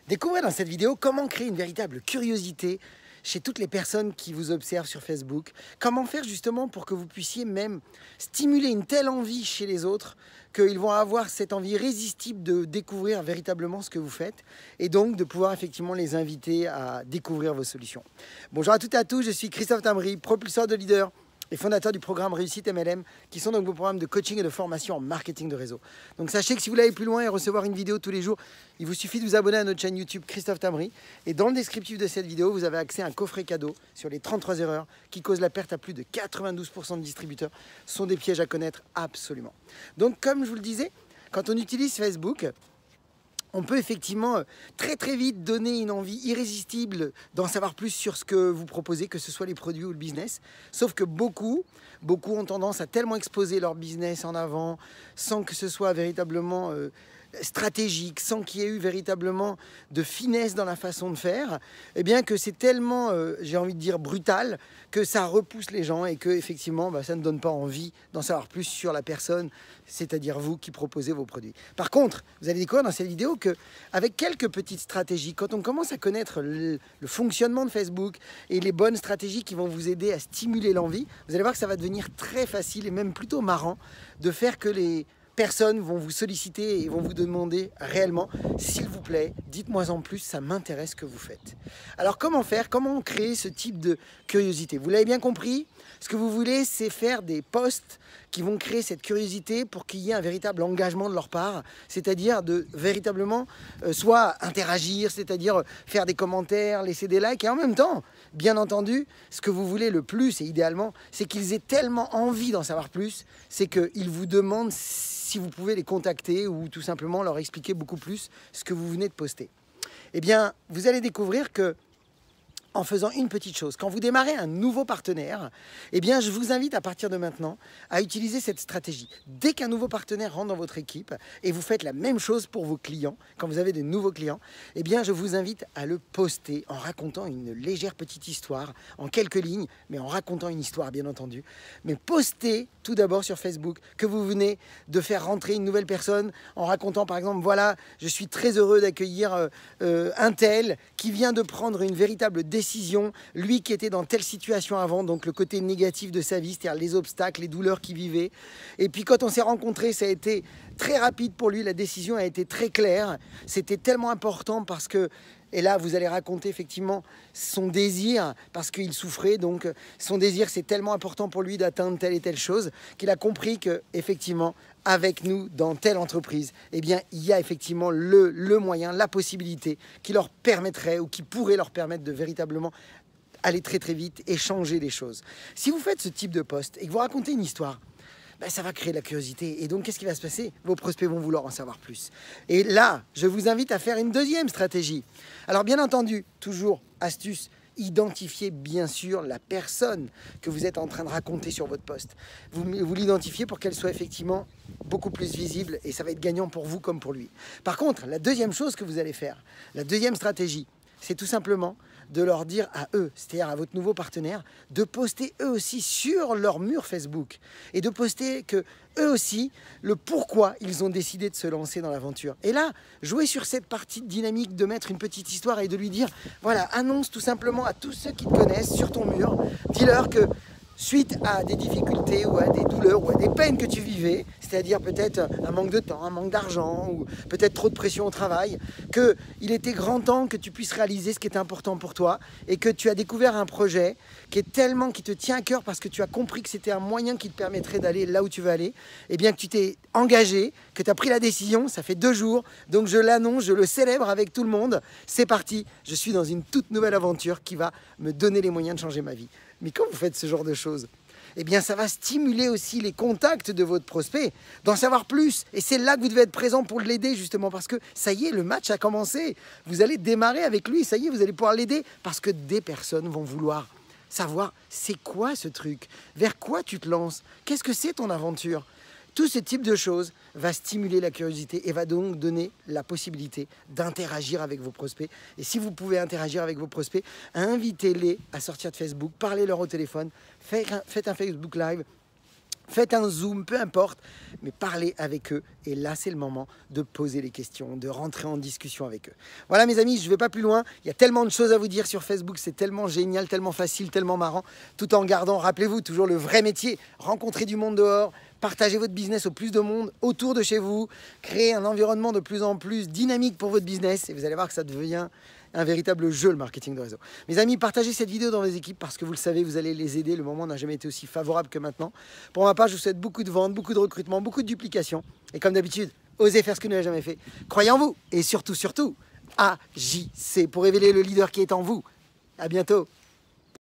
Découvrez dans cette vidéo comment créer une véritable curiosité chez toutes les personnes qui vous observent sur Facebook. Comment faire justement pour que vous puissiez même stimuler une telle envie chez les autres qu'ils vont avoir cette envie irrésistible de découvrir véritablement ce que vous faites et donc de pouvoir effectivement les inviter à découvrir vos solutions. Bonjour à toutes et à tous, je suis Christophe Tambry, propulseur de leader et fondateur du programme Réussite MLM, qui sont donc vos programmes de coaching et de formation en marketing de réseau. Donc sachez que si vous voulez aller plus loin et recevoir une vidéo tous les jours, il vous suffit de vous abonner à notre chaîne YouTube Christophe Tambry. Et dans le descriptif de cette vidéo, vous avez accès à un coffret cadeau sur les 33 erreurs qui causent la perte à plus de 92% de distributeurs. Ce sont des pièges à connaître absolument. Donc comme je vous le disais, quand on utilise Facebook, on peut effectivement très vite donner une envie irrésistible d'en savoir plus sur ce que vous proposez, que ce soit les produits ou le business. Sauf que beaucoup ont tendance à tellement exposer leur business en avant sans que ce soit véritablement stratégique, sans qu'il y ait eu véritablement de finesse dans la façon de faire, eh bien que c'est tellement, j'ai envie de dire, brutal, que ça repousse les gens et que effectivement, ça ne donne pas envie d'en savoir plus sur la personne, c'est-à-dire vous qui proposez vos produits. Par contre, vous allez découvrir dans cette vidéo que avec quelques petites stratégies, quand on commence à connaître le fonctionnement de Facebook et les bonnes stratégies qui vont vous aider à stimuler l'envie, vous allez voir que ça va devenir très facile et même plutôt marrant de faire que les personnes vont vous solliciter et vont vous demander réellement, s'il vous plaît, dites-moi en plus, ça m'intéresse ce que vous faites. Alors comment faire, comment créer ce type de curiosité? Vous l'avez bien compris, ce que vous voulez, c'est faire des posts qui vont créer cette curiosité pour qu'il y ait un véritable engagement de leur part, c'est-à-dire de véritablement soit interagir, c'est-à-dire faire des commentaires, laisser des likes, et en même temps, bien entendu, ce que vous voulez le plus, et idéalement, c'est qu'ils aient tellement envie d'en savoir plus, c'est qu'ils vous demandent si vous pouvez les contacter ou tout simplement leur expliquer beaucoup plus ce que vous venez de poster. Eh bien, vous allez découvrir que en faisant une petite chose. Quand vous démarrez un nouveau partenaire, eh bien, je vous invite à partir de maintenant à utiliser cette stratégie. Dès qu'un nouveau partenaire rentre dans votre équipe et vous faites la même chose pour vos clients, quand vous avez de nouveaux clients, eh bien, je vous invite à le poster en racontant une légère petite histoire, en quelques lignes, mais en racontant une histoire, bien entendu. Mais postez tout d'abord sur Facebook que vous venez de faire rentrer une nouvelle personne en racontant, par exemple, voilà, je suis très heureux d'accueillir un tel qui vient de prendre une véritable décision, lui qui était dans telle situation avant, donc le côté négatif de sa vie, c'est-à-dire les obstacles, les douleurs qu'il vivait. Et puis quand on s'est rencontrés, ça a été très rapide pour lui, la décision a été très claire. C'était tellement important parce que, et là vous allez raconter effectivement son désir, parce qu'il souffrait, donc son désir c'est tellement important pour lui d'atteindre telle et telle chose, qu'il a compris que effectivement avec nous dans telle entreprise, eh bien il y a effectivement le moyen, la possibilité qui leur permettrait ou qui pourrait leur permettre de véritablement aller très vite et changer les choses. Si vous faites ce type de post et que vous racontez une histoire, ça va créer de la curiosité. Et donc, qu'est-ce qui va se passer? Vos prospects vont vouloir en savoir plus. Et là, je vous invite à faire une deuxième stratégie. Alors, bien entendu, toujours astuce, identifiez bien sûr la personne que vous êtes en train de raconter sur votre post. Vous l'identifiez pour qu'elle soit effectivement beaucoup plus visible et ça va être gagnant pour vous comme pour lui. Par contre, la deuxième chose que vous allez faire, la deuxième stratégie, c'est tout simplement de leur dire à eux, c'est-à-dire à votre nouveau partenaire, de poster eux aussi sur leur mur Facebook et de poster que eux aussi, le pourquoi ils ont décidé de se lancer dans l'aventure. Et là, jouez sur cette partie dynamique de mettre une petite histoire et de lui dire, voilà, annonce tout simplement à tous ceux qui te connaissent sur ton mur, dis-leur que suite à des difficultés ou à des douleurs ou à des peines que tu vivais, c'est-à-dire peut-être un manque de temps, un manque d'argent ou peut-être trop de pression au travail, qu'il était grand temps que tu puisses réaliser ce qui est important pour toi et que tu as découvert un projet qui te tient à cœur parce que tu as compris que c'était un moyen qui te permettrait d'aller là où tu veux aller, et bien que tu t'es engagé, que tu as pris la décision, ça fait 2 jours, donc je l'annonce, je le célèbre avec tout le monde, c'est parti, je suis dans une toute nouvelle aventure qui va me donner les moyens de changer ma vie. Mais quand vous faites ce genre de choses, eh bien ça va stimuler aussi les contacts de votre prospect, d'en savoir plus. Et c'est là que vous devez être présent pour l'aider justement, parce que ça y est, le match a commencé. Vous allez démarrer avec lui, ça y est, vous allez pouvoir l'aider, parce que des personnes vont vouloir savoir c'est quoi ce truc, vers quoi tu te lances, qu'est-ce que c'est ton aventure. Tout ce type de choses va stimuler la curiosité et va donc donner la possibilité d'interagir avec vos prospects. Et si vous pouvez interagir avec vos prospects, invitez-les à sortir de Facebook, parlez-leur au téléphone, faites un Facebook Live, faites un Zoom, peu importe, mais parlez avec eux. Et là, c'est le moment de poser les questions, de rentrer en discussion avec eux. Voilà mes amis, je ne vais pas plus loin. Il y a tellement de choses à vous dire sur Facebook, c'est tellement génial, tellement facile, tellement marrant, tout en gardant, rappelez-vous, toujours le vrai métier, rencontrer du monde dehors, partagez votre business au plus de monde autour de chez vous, créer un environnement de plus en plus dynamique pour votre business et vous allez voir que ça devient un véritable jeu, le marketing de réseau. Mes amis, partagez cette vidéo dans vos équipes parce que vous le savez, vous allez les aider. Le moment n'a jamais été aussi favorable que maintenant. Pour ma part, je vous souhaite beaucoup de ventes, beaucoup de recrutement, beaucoup de duplication. Et comme d'habitude, osez faire ce que vous n'avez jamais fait. Croyez en vous et surtout, agissez pour révéler le leader qui est en vous. À bientôt.